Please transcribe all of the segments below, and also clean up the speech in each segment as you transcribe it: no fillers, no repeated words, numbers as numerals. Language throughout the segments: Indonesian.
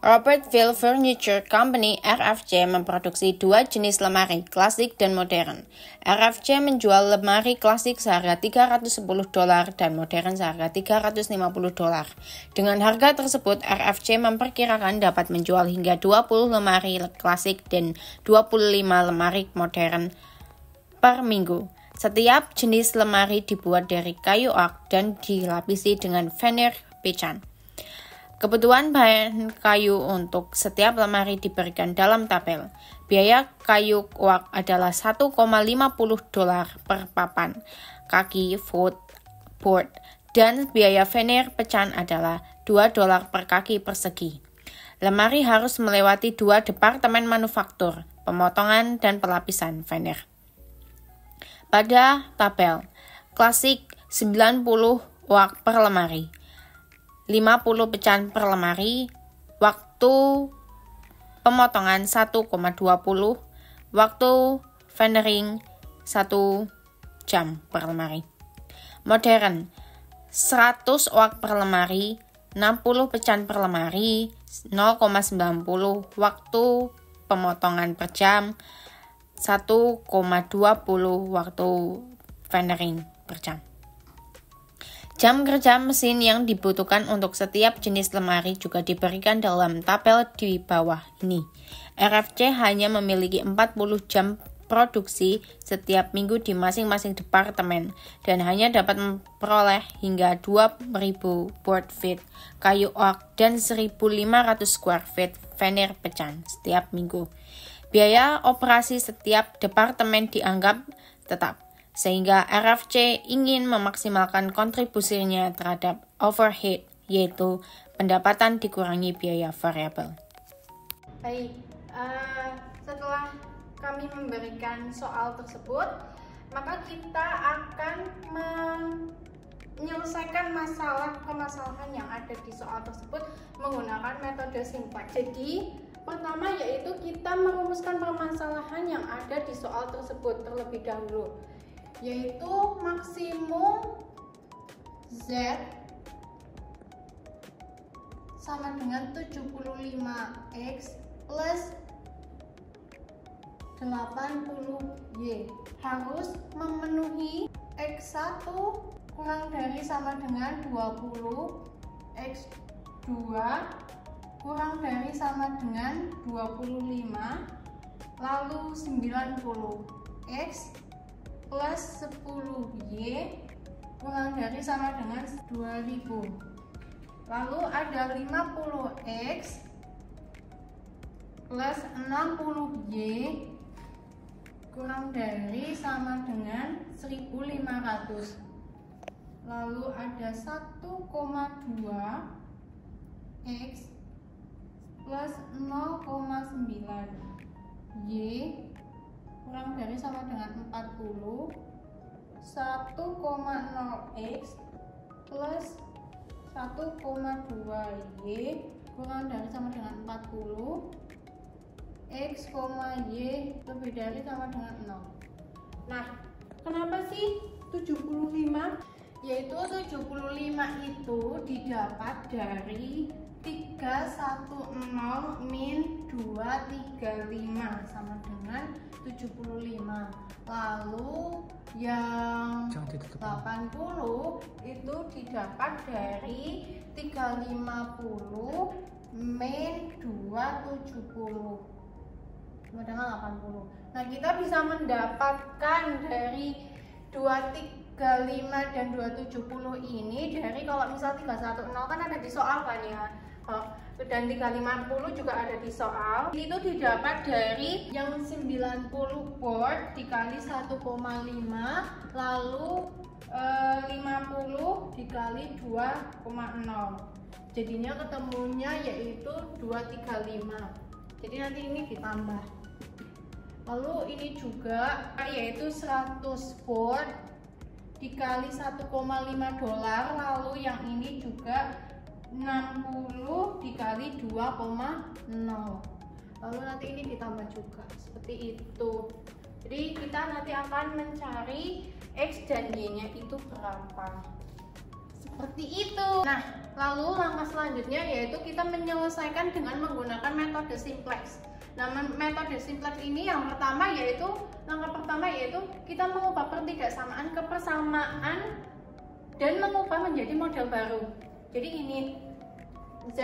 Robertville Furniture Company (RFC) memproduksi dua jenis lemari, klasik dan modern. RFC menjual lemari klasik seharga $310 dan modern seharga $350. Dengan harga tersebut, RFC memperkirakan dapat menjual hingga 20 lemari klasik dan 25 lemari modern per minggu. Setiap jenis lemari dibuat dari kayu oak dan dilapisi dengan veneer pecan. Kebutuhan bahan kayu untuk setiap lemari diberikan dalam tabel. Biaya kayu oak adalah $1,50 per papan kaki footboard dan biaya veneer pecan adalah $2 per kaki persegi. Lemari harus melewati 2 departemen manufaktur, pemotongan dan pelapisan veneer. Pada tabel, klasik 90 oak per lemari, 50 pecan per lemari, waktu pemotongan 1,20, waktu veneering 1 jam per lemari. Modern 100 oak per lemari, 60 pecan per lemari, 0,90 waktu pemotongan per jam, 1,20 waktu veneering per jam. Jam kerja mesin yang dibutuhkan untuk setiap jenis lemari juga diberikan dalam tabel di bawah ini. RFC hanya memiliki 40 jam produksi setiap minggu di masing-masing departemen dan hanya dapat memperoleh hingga 2.000 board feet kayu oak dan 1.500 square feet veneer pecan setiap minggu. Biaya operasi setiap departemen dianggap tetap, sehingga RFC ingin memaksimalkan kontribusinya terhadap overhead, yaitu pendapatan dikurangi biaya variabel. Baik, setelah kami memberikan soal tersebut, maka kita akan menyelesaikan permasalahan yang ada di soal tersebut menggunakan metode simplex. Jadi, pertama yaitu kita merumuskan permasalahan yang ada di soal tersebut terlebih dahulu, yaitu maksimum Z sama dengan 75X plus 80Y harus memenuhi X1 kurang dari sama dengan 20, X2 kurang dari sama dengan 25, lalu 90, X plus 10Y kurang dari sama dengan 2000. Lalu ada 50X plus 60Y kurang dari sama dengan 1500. Lalu ada 1,2X plus 0,9 Y kurang dari sama dengan 40, 1,0X plus 1,2 Y kurang dari sama dengan 40, X, Y lebih dari sama dengan 0. Nah, kenapa sih 75? Yaitu 75 itu didapat dari 310 min 235 sama dengan 75. Lalu yang 80 itu didapat dari 350 min 270 sama dengan 80. Nah, kita bisa mendapatkan dari 235 dan 270 ini dari kalau misal 310 kan ada di soal kan ya. Dan 350 juga ada di soal. Itu didapat dari yang 90 board dikali 1,5 lalu 50 dikali 2,0. Jadinya ketemunya yaitu 235. Jadi nanti ini ditambah. Lalu ini juga yaitu 100 board dikali $1,5, lalu yang ini juga 60 dikali 2,0. Lalu nanti ini ditambah juga seperti itu. Jadi kita nanti akan mencari X dan Y nya itu berapa. Seperti itu. Nah, lalu langkah selanjutnya yaitu kita menyelesaikan dengan menggunakan metode simplex. Nah, metode simplex ini yang pertama yaitu langkah pertama yaitu kita mengubah pertidaksamaan ke persamaan dan mengubah menjadi model baru. Jadi ini Z,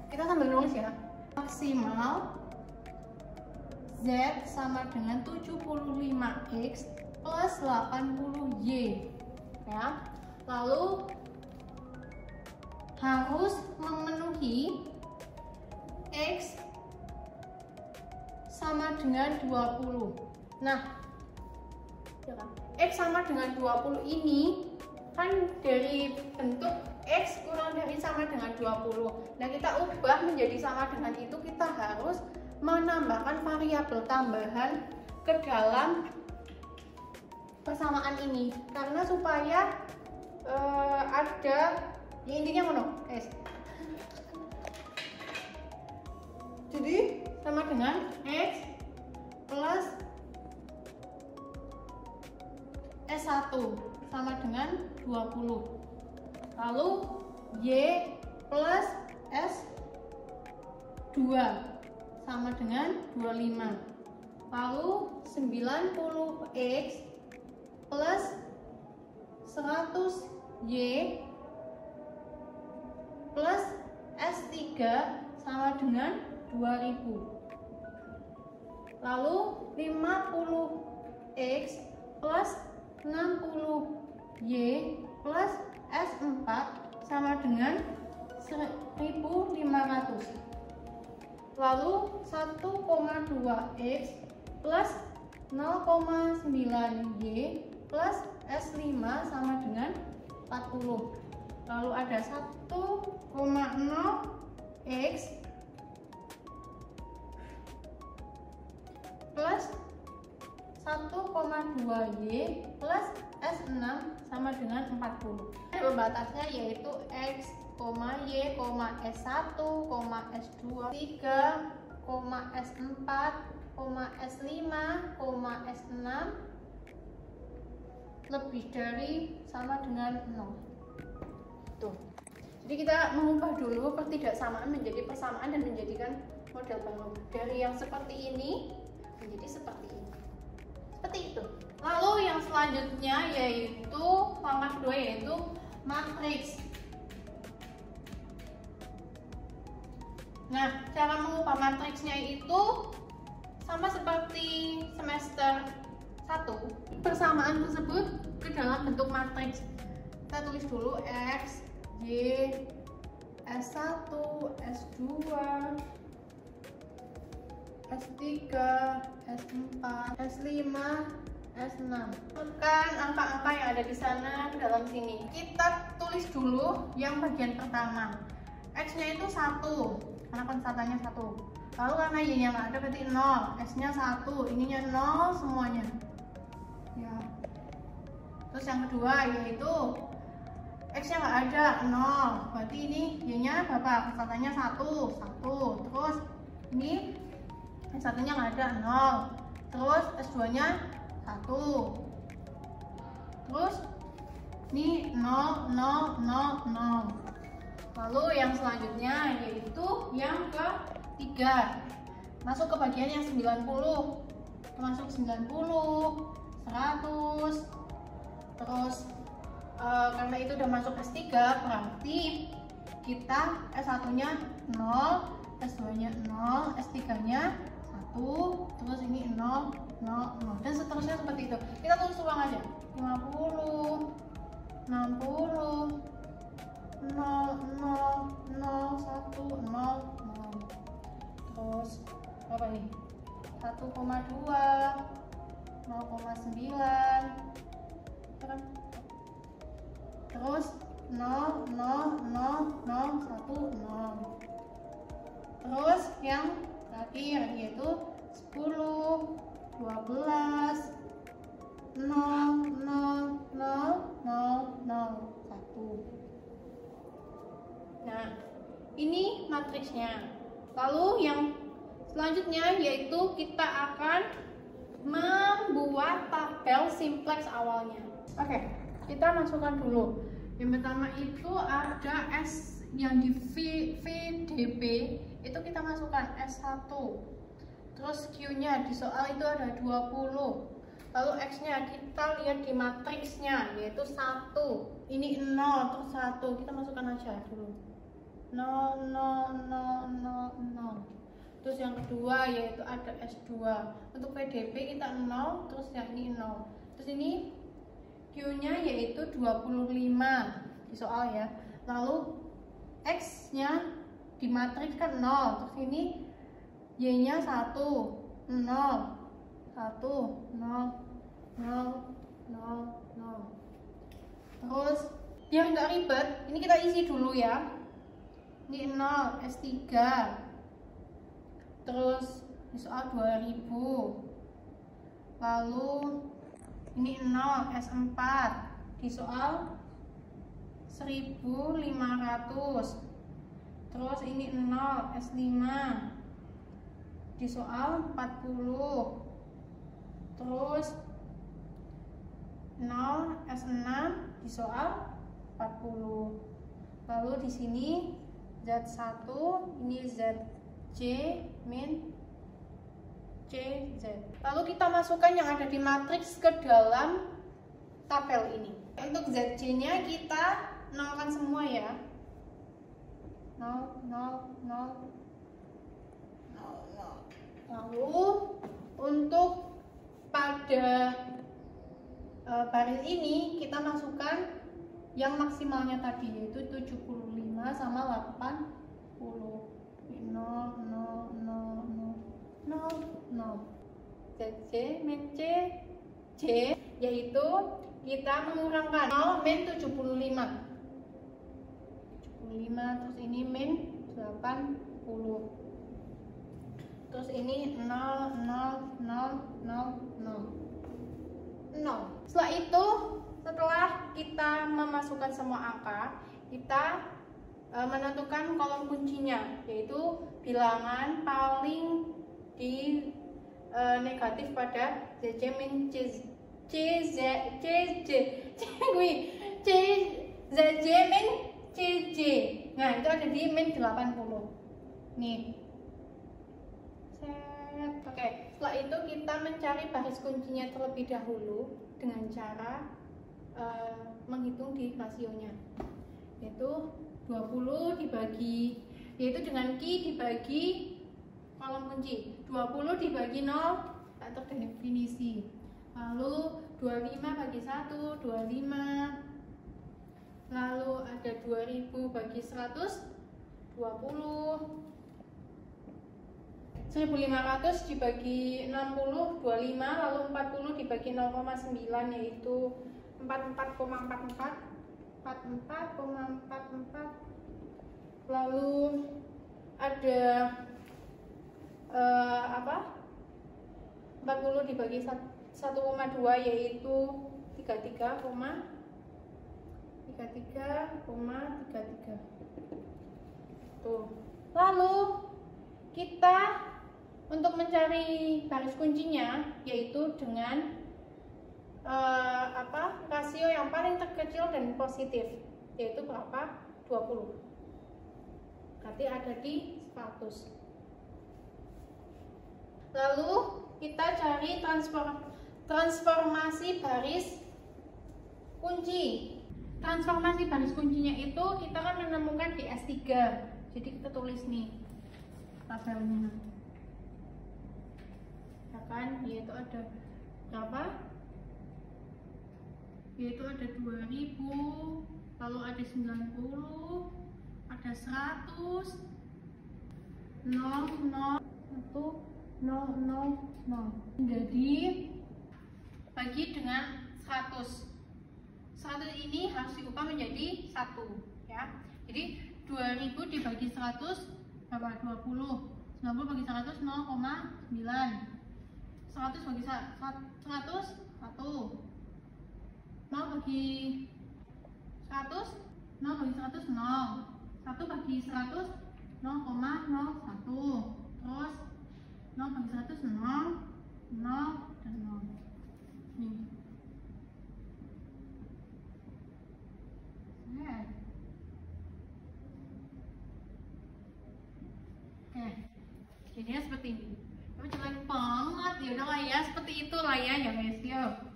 kita sambil nulis ya. Maksimal Z sama dengan 75X plus 80Y. Ya. Lalu harus memenuhi X sama dengan 20. Nah, X sama dengan 20 ini kan dari bentuk X kurang dari sama dengan 20. Nah, kita ubah menjadi sama dengan itu, kita harus menambahkan variabel tambahan ke dalam persamaan ini karena supaya ada ya intinya mana S. Jadi sama dengan X plus S1 sama dengan 20. Lalu Y plus S2 sama dengan 25. Lalu 90X plus 100Y plus S3 sama dengan 2000. Lalu 50X plus 60Y plus S4 sama dengan 1500. Lalu 1,2X plus 0,9Y plus S5 sama dengan 40. Lalu ada 1,0X plus 1,2Y plus S6 sama dengan 40. Pembatasnya yaitu X, Y, S1, S2, 3, S4, S5, S6 lebih dari sama dengan 0. Tuh. Jadi kita mengubah dulu pertidaksamaan menjadi persamaan dan menjadikan model baru. Dari yang seperti ini menjadi seperti ini. Seperti itu. Lalu yang selanjutnya yaitu langkah kedua yaitu matriks. Nah, cara mengubah matriksnya itu sama seperti semester 1. Persamaan tersebut ke dalam bentuk matriks. Kita tulis dulu X, Y, S1, S2, S3, S4, S5, S6. Masukkan angka-angka yang ada di sana ke dalam sini. Kita tulis dulu yang bagian pertama. X-nya itu 1, karena pencatannya 1. Lalu karena Y-nya nggak ada berarti 0, S-nya 1, ininya 0 semuanya. Ya. Terus yang kedua yaitu X-nya nggak ada 0, berarti ini Y-nya berapa? Pencatannya 1. Terus ini S1-nya nggak ada 0. Terus S2-nya 1. Terus ini 0, 0, 0, 0. Lalu yang selanjutnya yaitu yang ketiga. Masuk ke bagian yang 90. Masuk 90, 100. Terus karena itu udah masuk S3 berarti kita S1-nya 0, S2-nya 0, S3-nya 1, terus ini 0, 0, 0 dan seterusnya seperti itu. Kita tulis ulang aja. 50, 60, 0, 0, 0, 1, 0, 0. Terus apa nih? 1,2, 0,9. Terus 0, 0, 0, 0, 1, 0. Terus yang terakhir yaitu 10, 12, 0, 0, 0, 0, 0, 1. Nah, ini matriksnya. Lalu yang selanjutnya yaitu kita akan membuat tabel simplex awalnya. Oke, kita masukkan dulu. Yang pertama itu ada S yang di VDB, itu kita masukkan S1. Terus Q-nya di soal itu ada 20. Lalu X-nya kita lihat di matriksnya yaitu 1. Ini 0 terus 1. Kita masukkan aja dulu. 0 0 0 0 0. Terus yang kedua yaitu ada S2. Untuk PDB kita 0, terus yang ini 0. Terus ini Q-nya yaitu 25 di soal ya. Lalu X-nya di matriks kan 0. Terus ini Y-nya 1, 0, 1, 0, 0, 0, 0. Terus biar nggak ribet, ini kita isi dulu ya. Ini 0, S3. Terus di soal 2000. Lalu ini 0, S4 di soal 1500. Terus ini 0, S5 di soal 40. Terus 0, S6 di soal 40. Lalu di sini Z1, ini ZJ min CZ. Lalu kita masukkan yang ada di matriks ke dalam tabel ini. Untuk ZJ-nya kita nolkan semua ya. 0, 0, 0, 0, 0. Lalu untuk pada baris ini kita masukkan yang maksimalnya tadi yaitu 75 sama 80. 0, 0, 0, 0, 0. ZJ min CJ yaitu kita mengurangkan 0 min 75. Terus ini min 80. Terus ini 0, 0, 0, 0, 0. Setelah itu, setelah kita memasukkan semua angka, kita menentukan kolom kuncinya, yaitu bilangan paling di negatif pada ZJ min ZJ min CJ. Nah, itu ada di min 80. Nih. Set. Oke, setelah itu kita mencari baris kuncinya terlebih dahulu dengan cara menghitung di rasionya. Yaitu 20 dibagi, yaitu dengan Q dibagi kolom kunci. 20 dibagi 0 tak terdefinisi. Lalu 25 bagi 1, 25. Lalu ada 2000 bagi 100, 20. 1500 dibagi 60, 25. Lalu 40 dibagi 0,9 yaitu 44,44. 44,44. Lalu ada 40 dibagi 1,2 yaitu 33,33. Tuh. Lalu kita untuk mencari baris kuncinya yaitu dengan rasio yang paling terkecil dan positif, yaitu berapa? 20. Berarti ada di 100. Lalu kita cari transformasi baris kunci. Transformasi baris kuncinya itu kita kan menemukan di S3. Jadi kita tulis nih tabelnya. Ya kan, yaitu ada berapa? Yaitu ada 2000, lalu ada 90, ada 100, 0, 0, 1, 0, 0, 0. Jadi bagi dengan 100. 100 ini harus diubah menjadi 1 ya. Jadi 2000 dibagi 100 berapa? 20. 90 bagi 100 0,9. 100 bagi 100 1. 0 bagi 100 0 bagi 100 0. 1 bagi 100 0,01. Terus 0 bagi 100 0, 0 dan 0. Nih. ini. Tapi jelek banget. Ya udah lah ya, seperti itulah ya guys. Yuk.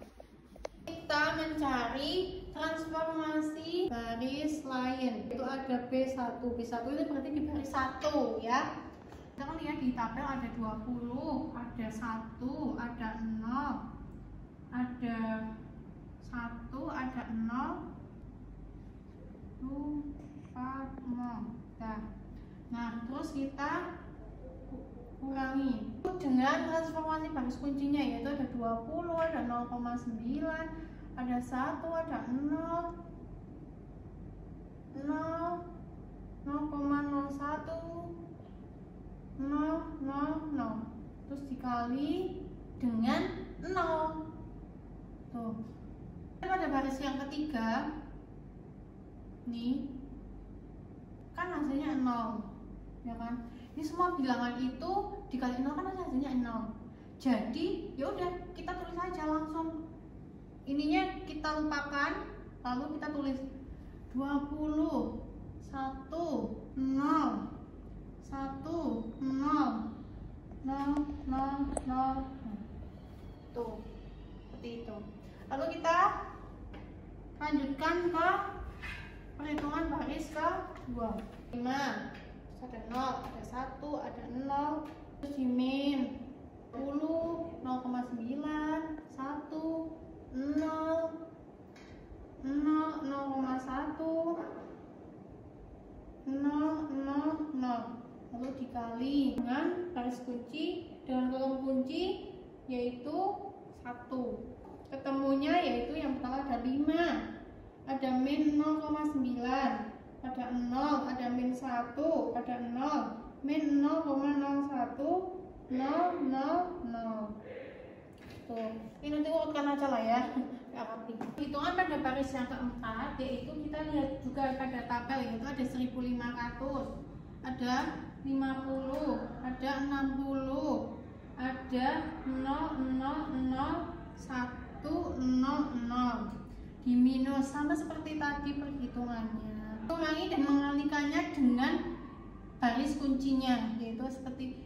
Kita mencari transformasi baris lain. Itu ada B1. B1 itu berarti di baris 1 ya. Kita kan lihat di tabel ada 20, ada 1, ada 0, ada 1, ada 0, 4, 0. Nah, terus kita kurangi dengan transformasi baris kuncinya, yaitu ada 20, ada 0,9, ada 1, ada 0, 0,01, 0, terus dikali dengan 0. Tuh. Pada baris yang ketiga nih kan hasilnya 0, ya kan? Ini semua bilangan itu dikali 0 kan hasilnya 0. Jadi ya udah kita tulis aja langsung. Ininya kita lupakan, lalu kita tulis 20, 1, 0, 1, 0, 0. Tuh, seperti itu. Lalu kita lanjutkan ke perhitungan baris kedua. 5, ada 0, ada 1, ada 0, terus di min 10, 0,9, 1, 0, 0,1, 0. Lalu dikali dengan baris kunci dengan kolom kunci yaitu 1. Ketemunya yaitu yang pertama ada 5, ada min 0,9, ada 0, ada min 1, ada 0, min 0,01, 0. Tuh, ini nanti urutkan aja lah ya. Hitungan pada baris yang keempat yaitu kita lihat juga pada tabel, yaitu ada 1500, ada 50, ada 60, ada 0, 1, 0, di minus sama seperti tadi perhitungannya. Kurangi dan mengalikannya dengan baris kuncinya, yaitu seperti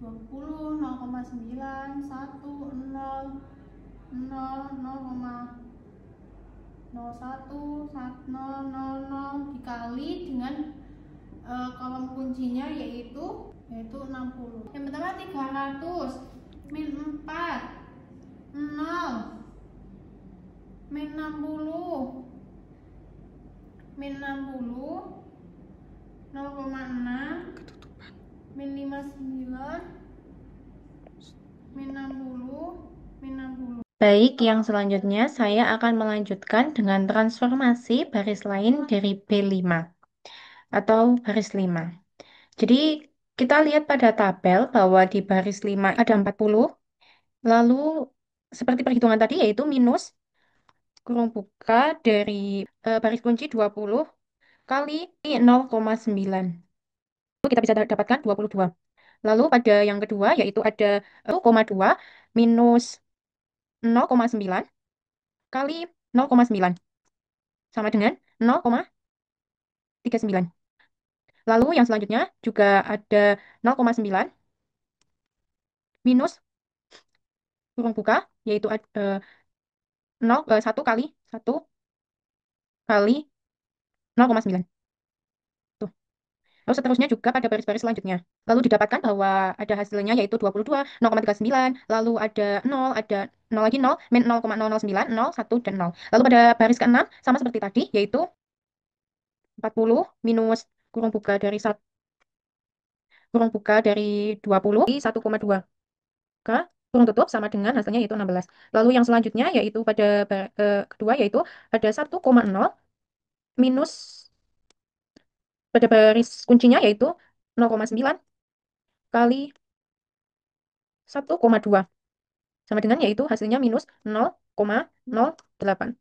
20, 0,9, 1, 0, 0,01, 0, dikali dengan kolom kuncinya yaitu 60. Yang pertama 300 min 4, 0, min 60, 0,6, min 59, min 60. Baik, yang selanjutnya saya akan melanjutkan dengan transformasi baris lain dari B5 atau baris 5. Jadi kita lihat pada tabel bahwa di baris 5 ada 40, lalu seperti perhitungan tadi yaitu minus kurung buka dari baris kunci 20 kali 0,9. Kita bisa dapatkan 22. Lalu pada yang kedua yaitu ada 1,2 minus 0,9 kali 0,9 sama dengan 0,39. Lalu yang selanjutnya juga ada 0,9 minus kurung buka yaitu 1 kali 1 kali 0,9. Tuh. Lalu seterusnya juga pada baris-baris selanjutnya. Lalu didapatkan bahwa ada hasilnya yaitu 22, 0,39, lalu ada 0, ada 0 lagi 0, min 0,009, 0, 1, dan 0. Lalu pada baris ke-6 sama seperti tadi yaitu 40 minus kurung buka dari 20 di 1,2 ke kurung tutup sama dengan hasilnya yaitu 16. Lalu yang selanjutnya yaitu pada kedua yaitu ada 1,0 minus pada baris kuncinya yaitu 0,9 kali 1,2 sama dengan yaitu hasilnya minus 0,08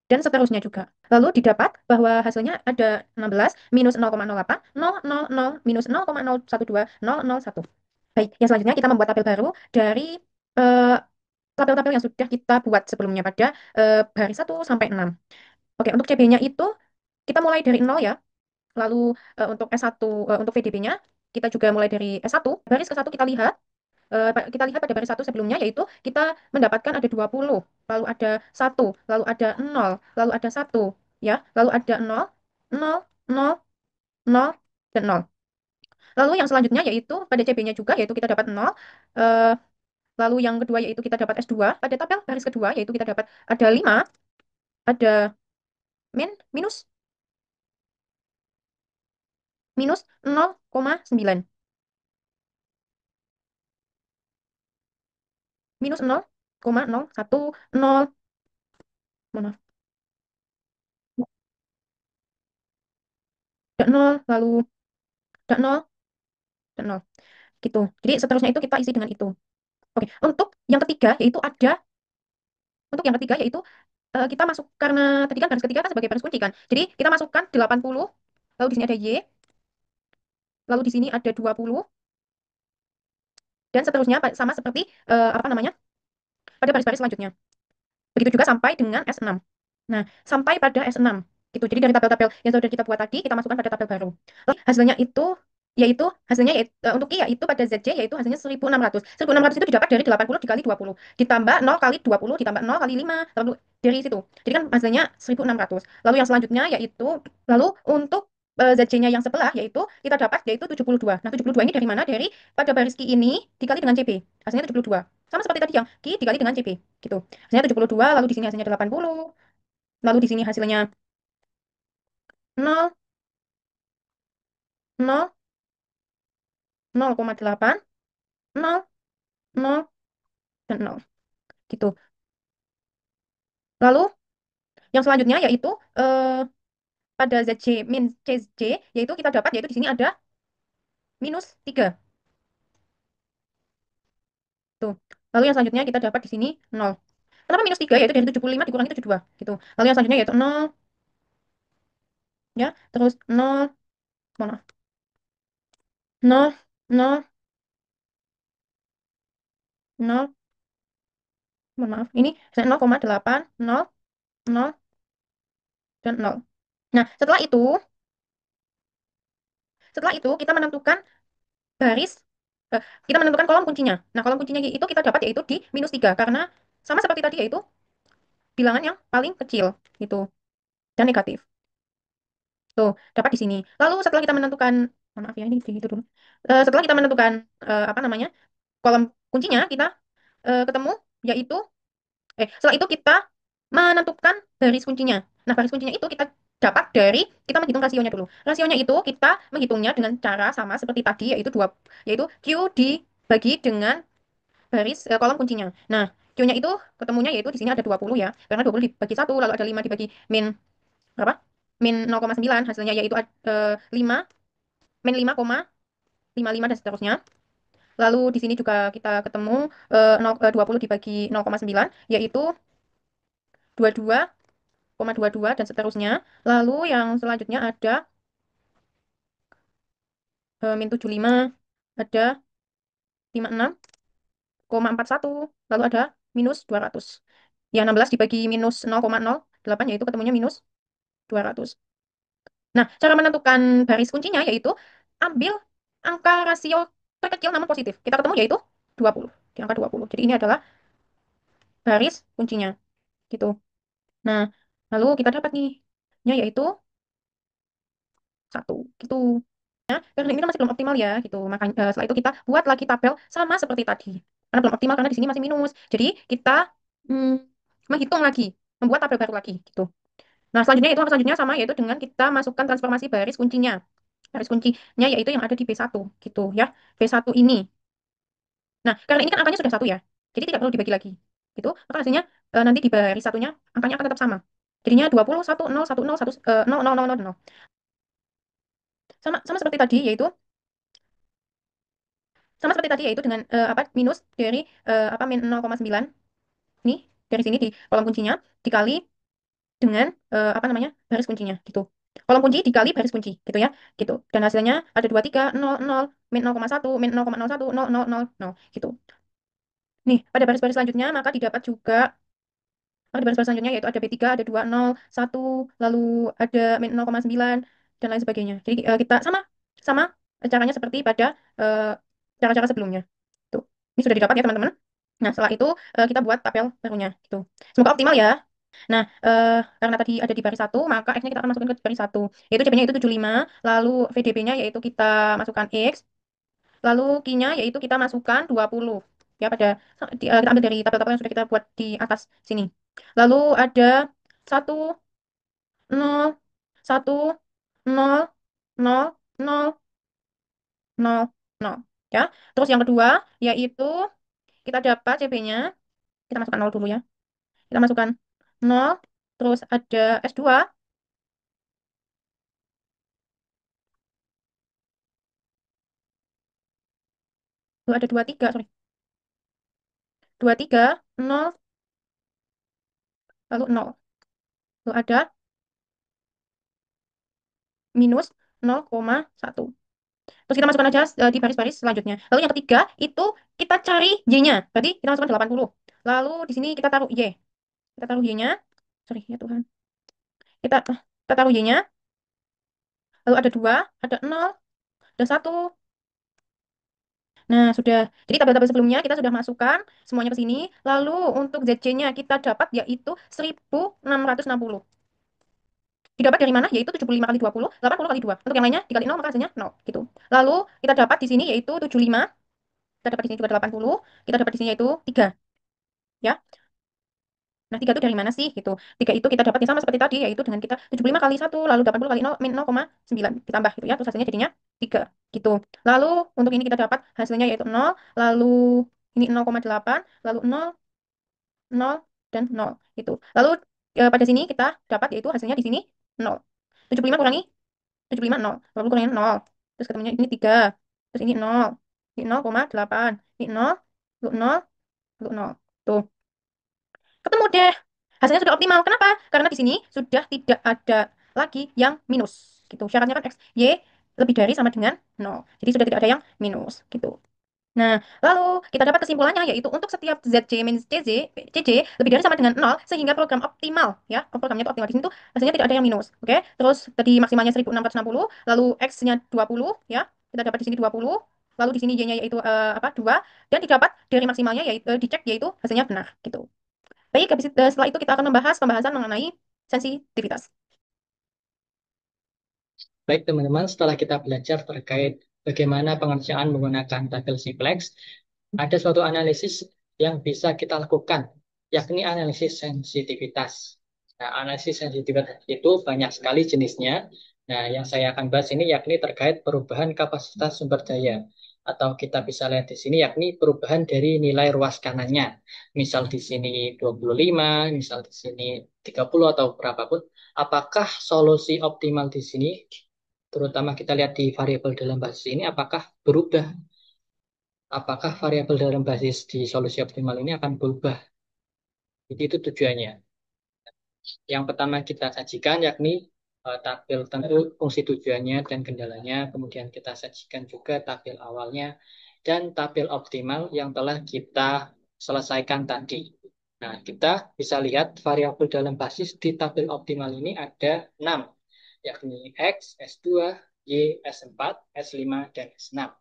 dan seterusnya juga. Lalu didapat bahwa hasilnya ada 16 minus 0,08, 000 minus 0,012, 001. Baik, yang selanjutnya kita membuat tabel baru dari eh, tabel-tabel yang sudah kita buat sebelumnya pada baris 1 sampai 6. Oke, untuk CB-nya itu kita mulai dari 0 ya. Lalu untuk S1 untuk VDB-nya kita juga mulai dari S1. Baris ke-1 kita lihat pada baris 1 sebelumnya, yaitu kita mendapatkan ada 20, lalu ada 1, lalu ada 0, lalu ada 1, ya, lalu ada 0, 0, 0, 0, dan 0. Lalu yang selanjutnya yaitu pada CB-nya juga, yaitu kita dapat 0. eh, Lalu yang kedua yaitu kita dapat S2. Pada tabel baris kedua yaitu kita dapat ada 5, ada minus minus 0,9, minus 0,01, 0, mana? Ada 0, lalu ada 0, dan 0. Gitu. Jadi seterusnya itu kita isi dengan itu. Oke, untuk yang ketiga yaitu kita masuk, karena tadi kan baris ketiga kan sebagai baris kunci kan. Jadi kita masukkan 80, lalu di sini ada Y, lalu di sini ada 20, dan seterusnya sama seperti apa namanya? Pada baris-baris selanjutnya. Begitu juga sampai dengan S6. Nah, sampai pada S6 gitu. Jadi dari tabel-tabel yang sudah kita buat tadi kita masukkan pada tabel baru. Lalu hasilnya yaitu untuk I yaitu pada ZC yaitu hasilnya 1600. 1600 itu didapat dari 80 dikali 20. Ditambah 0 kali 20 ditambah 0 kali 5 lalu dari situ. Jadi kan hasilnya 1600. Lalu yang selanjutnya yaitu lalu untuk ZC-nya yang sebelah yaitu kita dapat yaitu 72. Nah, 72 ini dari mana? Dari pada baris Q ini dikali dengan CB. Hasilnya 72. Sama seperti tadi yang Q dikali dengan CB gitu. Hasilnya 72, lalu di sini hasilnya 80, lalu di sini hasilnya 0, 0, 0,8, 0, 0, dan 0 gitu. Lalu yang selanjutnya yaitu pada ZC min CJ yaitu kita dapat yaitu di sini ada minus 3 tuh. Lalu yang selanjutnya kita dapat di sini 0. Kenapa minus 3? Yaitu dari 75 dikurangi 72 gitu. Lalu yang selanjutnya yaitu 0 ya, terus 0, mana? 0, 0, 0, mohon maaf. Ini 0,8, 0, 0, dan 0. Nah, setelah itu kita menentukan baris kita menentukan kolom kuncinya. Nah, kolom kuncinya itu kita dapat yaitu di minus 3 karena sama seperti tadi yaitu bilangan yang paling kecil gitu dan negatif. Tuh, dapat di sini. Lalu setelah kita menentukan maaf ya ini gitu dulu. Setelah kita menentukan apa namanya? Kolom kuncinya kita ketemu yaitu setelah itu kita menentukan baris kuncinya. Nah, baris kuncinya itu kita dapat dari kita menghitung rasionya dulu. Rasionya itu kita menghitungnya dengan cara sama seperti tadi yaitu Q dibagi dengan baris kolom kuncinya. Nah, Q-nya itu ketemunya yaitu di sini ada 20 ya. Karena 20 dibagi 1 lalu ada 5 dibagi min berapa? Min 0,9 hasilnya yaitu 5 min 5,55 dan seterusnya. Lalu di sini juga kita ketemu 20 dibagi 0,9 yaitu 22,22 dan seterusnya. Lalu yang selanjutnya ada min 75, ada 56,41, lalu ada minus 200. Yang 16 dibagi minus 0,08 yaitu ketemunya minus 200. Nah, cara menentukan baris kuncinya yaitu ambil angka rasio terkecil namun positif. Kita ketemu yaitu 20, di angka 20. Jadi ini adalah baris kuncinya gitu. Nah, lalu kita dapat nih nya yaitu 1 gitu. Karena ini kan masih belum optimal ya gitu. Makanya setelah itu kita buat lagi tabel sama seperti tadi. Karena belum optimal karena di sini masih minus. Jadi kita mm, menghitung lagi, membuat tabel baru lagi gitu. Nah, selanjutnya sama yaitu dengan kita masukkan transformasi baris kuncinya. Baris kuncinya yaitu yang ada di B1 gitu ya. B1 ini. Nah, karena ini kan angkanya sudah 1 ya. Jadi tidak perlu dibagi lagi. Gitu. Maka hasilnya nanti di baris satunya angkanya akan tetap sama. Jadinya 20, 1, 0, 1, 0, 1, 0, 0, 0, 0, 0. Sama sama seperti tadi yaitu yaitu dengan apa minus dari apa min 0,9 nih dari sini di kolom kuncinya dikali dengan apa namanya baris kuncinya gitu. Kolom kunci dikali baris kunci gitu ya. Gitu. Dan hasilnya ada 23 0 0 min 0,1 min 0,01 0 0 0 0 gitu. Nih, pada baris-baris selanjutnya pada baris-baris selanjutnya yaitu ada B3, ada 2 0 1 lalu ada min 0,9 dan lain sebagainya. Jadi kita sama sama caranya seperti pada eh, cara-cara sebelumnya. Tuh. Ini sudah didapat ya teman-teman. Nah, setelah itu kita buat tabel barunya gitu. Semoga optimal ya. Nah, karena tadi ada di baris satu, maka X-nya kita akan masukkan ke baris satu. Yaitu CP-nya itu 75, lalu VDB-nya yaitu kita masukkan X, lalu Q-nya yaitu kita masukkan 20. Ya, kita ambil dari tabel-tabel yang sudah kita buat di atas sini. Lalu ada 1, 0, 1, 0, 0, 0, 0, 0. Ya. Terus yang kedua yaitu kita dapat CP-nya, kita masukkan 0 dulu ya. Kita masukkan 0, terus ada S2, lalu ada 23, sorry. 23, 0, lalu 0. Lalu ada minus 0,1. Terus kita masukkan aja di baris-baris selanjutnya. Lalu yang ketiga itu kita cari Y-nya. Berarti kita masukkan 80. Lalu di sini kita taruh Y. Kita taruh Y-nya. Sorry ya Tuhan. Kita taruh Y-nya. Lalu ada 2, ada 0, ada 1. Nah, sudah. Jadi tabel-tabel sebelumnya kita sudah masukkan semuanya ke sini. Lalu untuk ZC-nya kita dapat yaitu 1660. Didapat dari mana? Yaitu 75 kali 20, 80 kali 2. Untuk yang lainnya dikali 0 maka hasilnya 0 gitu. Lalu kita dapat di sini yaitu 75. Kita dapat di sini juga 80. Kita dapat di sini yaitu 3. Ya. Nah, 3 itu dari mana sih gitu. 3 itu kita dapat yang sama seperti tadi yaitu dengan kita 75 kali 1 lalu 80 kali 0 min 0,9 ditambah gitu ya. Terus hasilnya jadinya 3 gitu. Lalu untuk ini kita dapat hasilnya yaitu 0, lalu ini 0,8, lalu 0, 0 dan 0 gitu. Lalu pada sini kita dapat yaitu hasilnya di sini 0. 75 kurangi 75 0. Lalu kurangin 0. Terus ketemunya ini 3. Terus ini 0. Ini 0,8. Ini 0, lalu 0, lalu 0. Tuh. Ketemu deh. Hasilnya sudah optimal. Kenapa? Karena di sini sudah tidak ada lagi yang minus. Gitu. Syaratnya kan X, Y lebih dari sama dengan 0. Jadi sudah tidak ada yang minus. Gitu. Nah, lalu kita dapat kesimpulannya yaitu untuk setiap ZC minus CC lebih dari sama dengan 0 sehingga program optimal ya. Programnya itu optimal di sini tuh hasilnya tidak ada yang minus. Oke. Terus tadi maksimalnya 1660, lalu X-nya 20 ya. Kita dapat di sini 20. Lalu di sini Y-nya yaitu 2 dan didapat dari maksimalnya yaitu dicek yaitu hasilnya benar gitu. Baik, setelah itu kita akan membahas pembahasan mengenai sensitivitas. Baik teman-teman, setelah kita belajar terkait bagaimana pengerjaan menggunakan tabel simplex, ada suatu analisis yang bisa kita lakukan, yakni analisis sensitivitas. Nah, analisis sensitivitas itu banyak sekali jenisnya. Nah, yang saya akan bahas ini yakni terkait perubahan kapasitas sumber daya. Atau kita bisa lihat di sini yakni perubahan dari nilai ruas kanannya. Misal di sini 25, misal di sini 30 atau berapapun. Apakah solusi optimal di sini, terutama kita lihat di variabel dalam basis ini, apakah berubah? Apakah variabel dalam basis di solusi optimal ini akan berubah? Jadi itu tujuannya. Yang pertama kita sajikan yakni tabel tentu fungsi tujuannya dan kendalanya. Kemudian kita sajikan juga tabel awalnya dan tabel optimal yang telah kita selesaikan tadi. Nah, kita bisa lihat variabel dalam basis di tabel optimal ini ada 6, yakni X, S2, Y, S4, S5, dan S6.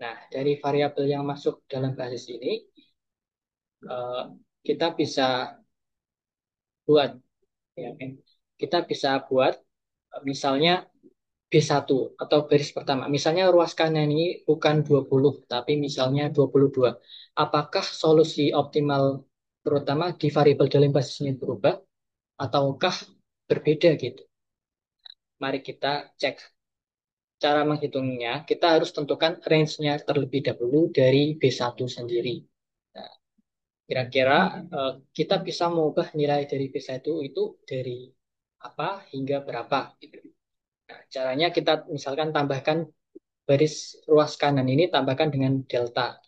Nah, dari variabel yang masuk dalam basis ini, eh, kita bisa buat, ya, kan? Kita bisa buat misalnya B1 atau baris pertama. Misalnya ruas kanan ini bukan 20, tapi misalnya 22. Apakah solusi optimal terutama di variabel dalam basisnya berubah ataukah berbeda gitu? Mari kita cek. Cara menghitungnya, kita harus tentukan range-nya terlebih dahulu dari B1 sendiri. Nah, kira-kira kita bisa mengubah nilai dari B1 itu dari apa hingga berapa gitu. Nah, caranya kita misalkan tambahkan baris ruas kanan ini tambahkan dengan delta.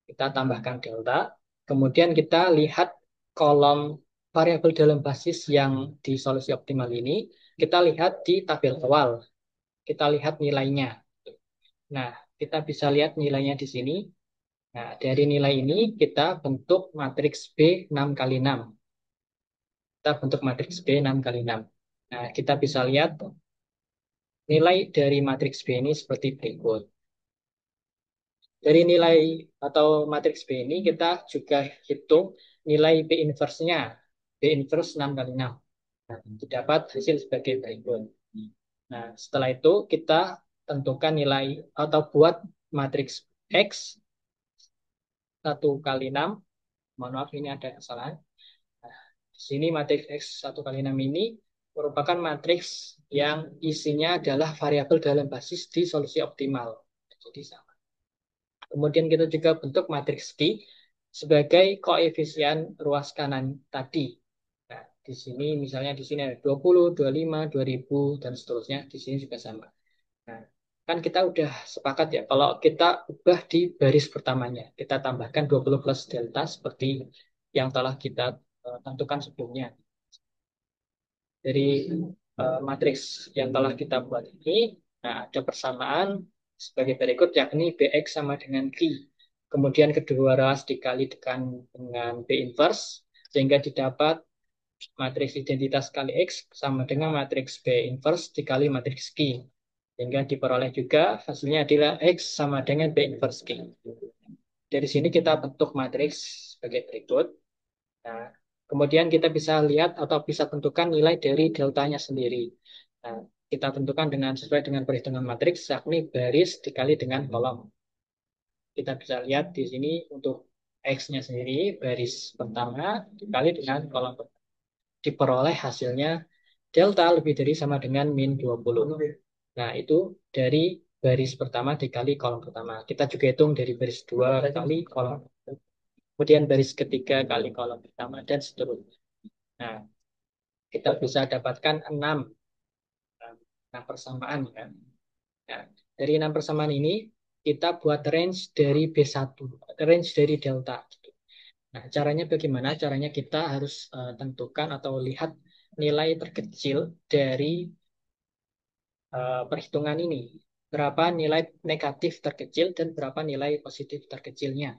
Kita tambahkan delta, kemudian kita lihat kolom variabel dalam basis yang di solusi optimal ini, kita lihat di tabel awal, kita lihat nilainya. Nah, kita bisa lihat nilainya di sini. Nah, dari nilai ini kita bentuk matriks B 6 kali 6. Kita bentuk matriks B 6 kali 6. Nah, kita bisa lihat Nilai dari matriks B ini seperti berikut. Dari nilai atau matriks B ini kita juga hitung nilai B inverse-nya. B inverse 6 kali 6. Nah, didapat hasil sebagai berikut. Nah, setelah itu kita tentukan nilai atau buat matriks X 1 kali 6. Mohon maaf ini ada kesalahan. Nah, di sini matriks X 1 kali 6 ini merupakan matriks yang isinya adalah variabel dalam basis di solusi optimal. Jadi sama. Kemudian kita juga bentuk matriks Q sebagai koefisien ruas kanan tadi. Nah, di sini misalnya di sini ada 20, 25, 2000 dan seterusnya. Di sini juga sama. Nah, kan kita udah sepakat ya kalau kita ubah di baris pertamanya. Kita tambahkan 20 plus delta seperti yang telah kita tentukan sebelumnya. Dari matriks yang telah kita buat ini, nah ada persamaan sebagai berikut yakni Bx sama dengan Q. Kemudian kedua ruas dikali dengan B inverse sehingga didapat matriks identitas kali X sama dengan matriks B inverse dikali matriks Q. Sehingga diperoleh juga hasilnya adalah X sama dengan B inverse Q. Dari sini kita bentuk matriks sebagai berikut. Nah, kemudian kita bisa lihat atau bisa tentukan nilai dari deltanya sendiri. Nah, kita tentukan dengan sesuai dengan perhitungan matriks, yakni baris dikali dengan kolom. Kita bisa lihat di sini untuk X-nya sendiri, baris pertama dikali dengan kolom pertama. Diperoleh hasilnya delta lebih dari sama dengan min 20. Nah, itu dari baris pertama dikali kolom pertama. Kita juga hitung dari baris 2 kali kolom. Kemudian baris ketiga kali kolom pertama dan seterusnya. Nah, kita bisa dapatkan 6 persamaan kan. Nah, dari 6 persamaan ini kita buat range dari B1, range dari delta. Nah, caranya bagaimana? Caranya kita harus tentukan atau lihat nilai terkecil dari perhitungan ini. Berapa nilai negatif terkecil dan berapa nilai positif terkecilnya.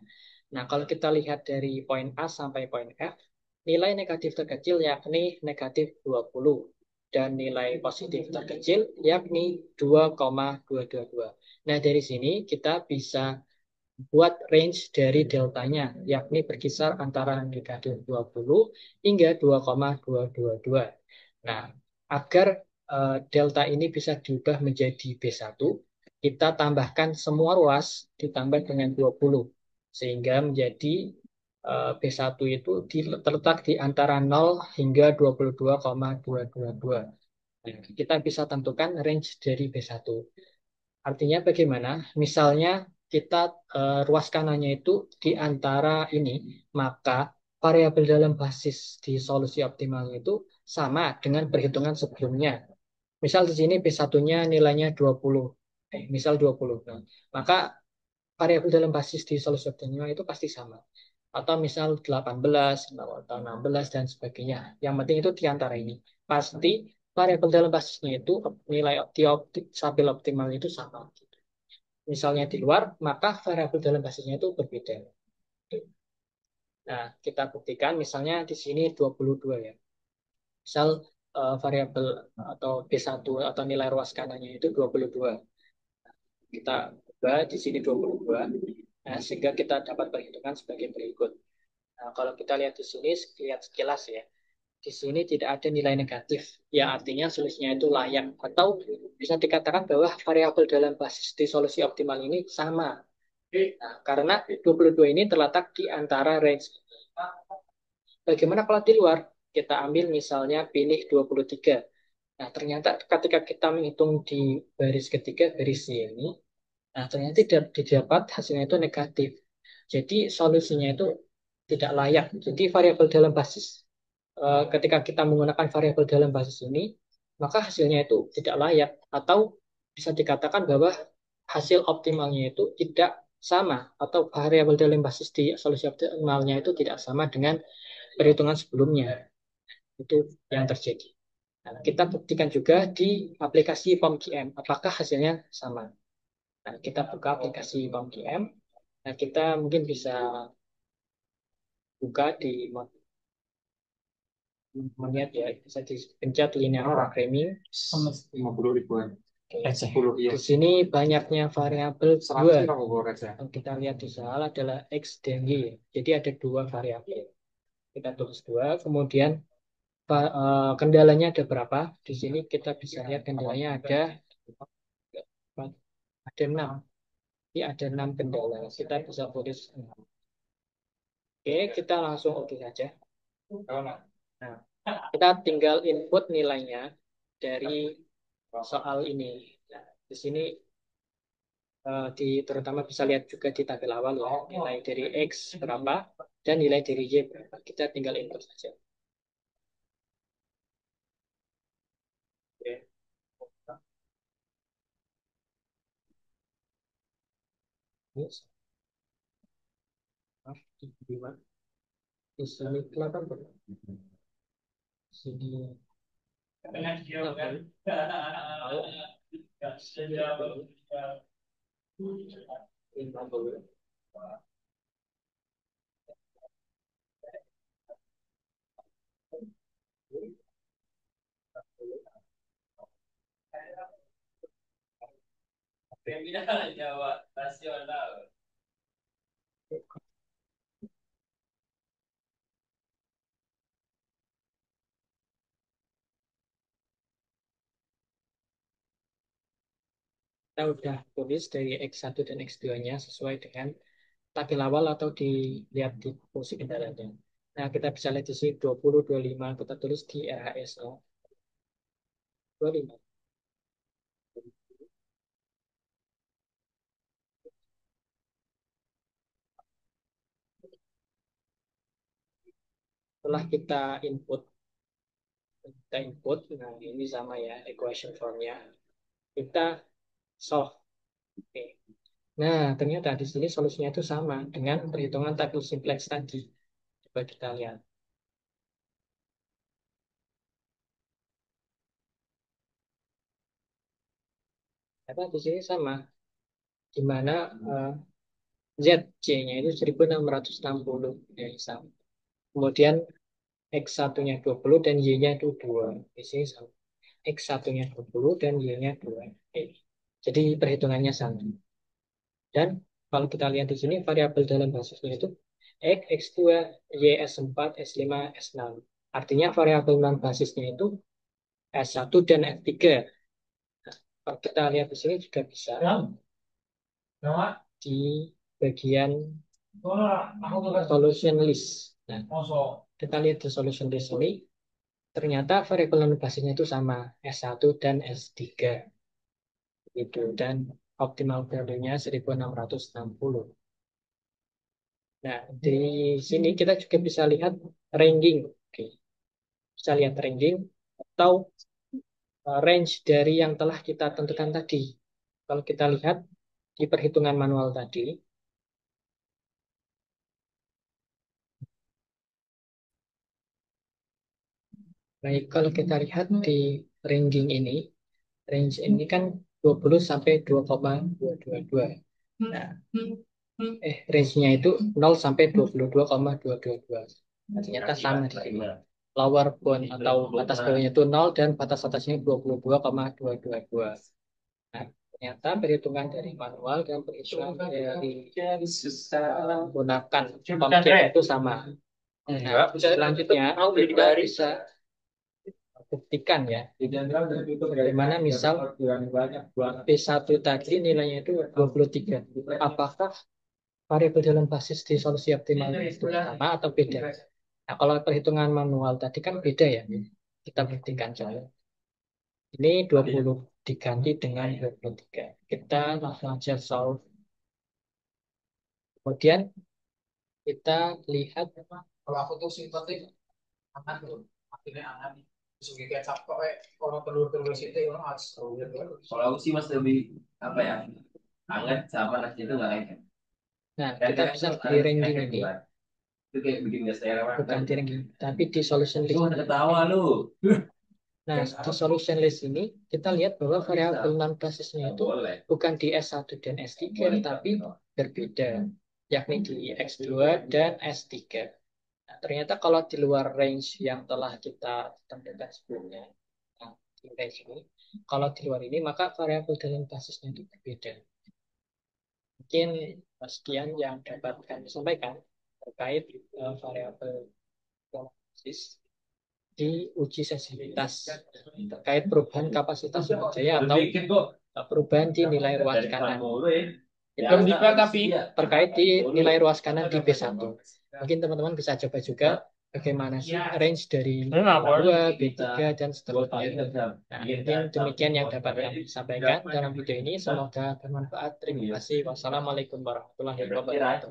Nah, kalau kita lihat dari poin A sampai poin F, nilai negatif terkecil yakni negatif 20 dan nilai positif terkecil yakni 2,222. Nah, dari sini kita bisa buat range dari deltanya, yakni berkisar antara negatif 20 hingga 2,222. Nah, agar delta ini bisa diubah menjadi B1, kita tambahkan semua ruas ditambah dengan 20. Sehingga menjadi B1 itu terletak di antara 0 hingga 22,222. Nah, kita bisa tentukan range dari B1. Artinya bagaimana? Misalnya kita ruas kanannya itu di antara ini, maka variabel dalam basis di solusi optimal itu sama dengan perhitungan sebelumnya. Misal di sini B1-nya nilainya 20, misal 20. Nah, maka variabel dalam basis di solusi optimal itu pasti sama. Atau misal 18, atau 16, dan sebagainya. Yang penting itu di antara ini. Pasti variabel dalam basisnya itu nilai stabil optimal itu sama. Misalnya di luar, maka variabel dalam basisnya itu berbeda. Nah, kita buktikan misalnya di sini 22 ya. Misal variabel atau B1 atau nilai ruas kanannya itu 22. Kita ubah di sini 22. Nah, sehingga kita dapat perhitungan sebagai berikut. Nah, kalau kita lihat di sini, lihat sekilas ya. Di sini tidak ada nilai negatif, ya artinya solusinya itu layak. Atau bisa dikatakan bahwa variabel dalam basis di solusi optimal ini sama. Nah, karena 22 ini terletak di antara range. Bagaimana kalau di luar? Kita ambil misalnya pilih 23. Nah, ternyata ketika kita menghitung di baris ketiga, baris C ini, nah ternyata tidak didapat hasilnya itu negatif. Jadi solusinya itu tidak layak. Jadi variabel dalam basis ketika kita menggunakan variabel dalam basis ini, maka hasilnya itu tidak layak atau bisa dikatakan bahwa hasil optimalnya itu tidak sama atau variabel dalam basis di solusi optimalnya itu tidak sama dengan perhitungan sebelumnya. Itu yang terjadi. Nah, kita buktikan juga di aplikasi POMQM apakah hasilnya sama. Nah, kita buka aplikasi POMQM. Nah, kita mungkin bisa buka di melihat ya, bisa dipencet linear programming. 50 ribuan. 10, iya. Di sini banyaknya variabel dua. Yang kita lihat di soal adalah X dan Y. Jadi ada dua variabel. Kita tulis dua, kemudian kendalanya ada berapa? Di sini kita bisa lihat kendalanya ada 6. Ini ada 6 kendala. Kita bisa tulis 6. Oke, kita langsung oke saja. Nah, kita tinggal input nilainya dari soal ini. Nah, di sini terutama bisa lihat juga di tabel awal ya, nilai dari X berapa dan nilai dari Y berapa. Kita tinggal input saja. Oke. Ini di mana? Di sini kelihatan berapa? Di sini. Kita udah tulis dari X1 dan X2-nya sesuai dengan tabel awal atau dilihat di fungsi kendalanya. Nah, kita bisa lihat di sini 20, 25, kita tulis di RHS-nya. 25. Setelah kita input, nah ini sama ya, equation formnya. Kita solve. Oke. Nah, ternyata di sini solusinya itu sama dengan perhitungan tabel simplex tadi. Coba kita lihat. Apa di sini sama, di mana ZC-nya itu 1660 ya, sama. Kemudian X1-nya 20 dan Y-nya itu 2. Di sini sama. X1-nya 20 dan Y-nya 2. Oke. Jadi perhitungannya sama. Dan kalau kita lihat di sini variabel dalam basisnya itu X, X2, Y, S4, S5, S6. Artinya variabel non basisnya itu S1 dan S3. Nah, kalau kita lihat di sini juga bisa di bagian solution list. Nah, kita lihat di solution list ini, ternyata variabel non basisnya itu sama, S1 dan S3. Itu, dan optimal value-nya 1660. Nah, di sini kita juga bisa lihat ranking. Oke. Bisa lihat ranking atau range dari yang telah kita tentukan tadi. Kalau kita lihat di perhitungan manual tadi, baik kalau kita lihat di ranking ini, range ini kan 20 sampai 2,222. Nah, range-nya itu 0 sampai 22,222. Nah, ternyata sama di sini. Lower bound atau batas bawahnya itu 0 dan batas atasnya 22,222. Nah, ternyata perhitungan dari manual dan perhitungan dari menggunakan komputer itu sama. Nah, selanjutnya kita bisa buktikan ya. Bagaimana misal P1 tadi nilainya itu 23. Apakah variabel dalam basis di solusi optimal itu sama atau beda? Nah, kalau perhitungan manual tadi kan beda ya. Kita buktikan coba. Ini 20 diganti dengan 23. Kita langsung aja solve. Kemudian kita lihat, kalau aku tuh simpatik anak tuh akhirnya anak sugi kecap kok orang telur-telur situ orang harus kalau aku sih mas lebih apa ya hangat sama nasi itu nggak enak. Nah, kita bisa di ranking ini. Itu kayak bikin gas daerah. Bukan di ranking, tapi di solution list. Ketawa lu. Nah, di solution list ini kita lihat bahwa variabel non basisnya itu bukan di S1 dan S3, tapi berbeda, yakni di X2 dan S3. Nah, ternyata kalau di luar range yang telah kita tentukan sebelumnya, nah, di range ini, Kalau di luar ini, maka variabel dalam basisnya itu berbeda. Mungkin sekian yang dapat kami sampaikan terkait variabel dalam basis di uji sensibilitas terkait perubahan kapasitas sumber daya atau perubahan di nilai ruas kanan. Itu terkait di nilai ruas kanan di B1. Mungkin teman-teman bisa coba juga bagaimana sih range dari B2, B3, dan seterusnya. Nah, mungkin demikian yang dapat kami sampaikan dalam video ini. Semoga bermanfaat. Terima kasih. Wassalamualaikum warahmatullahi wabarakatuh.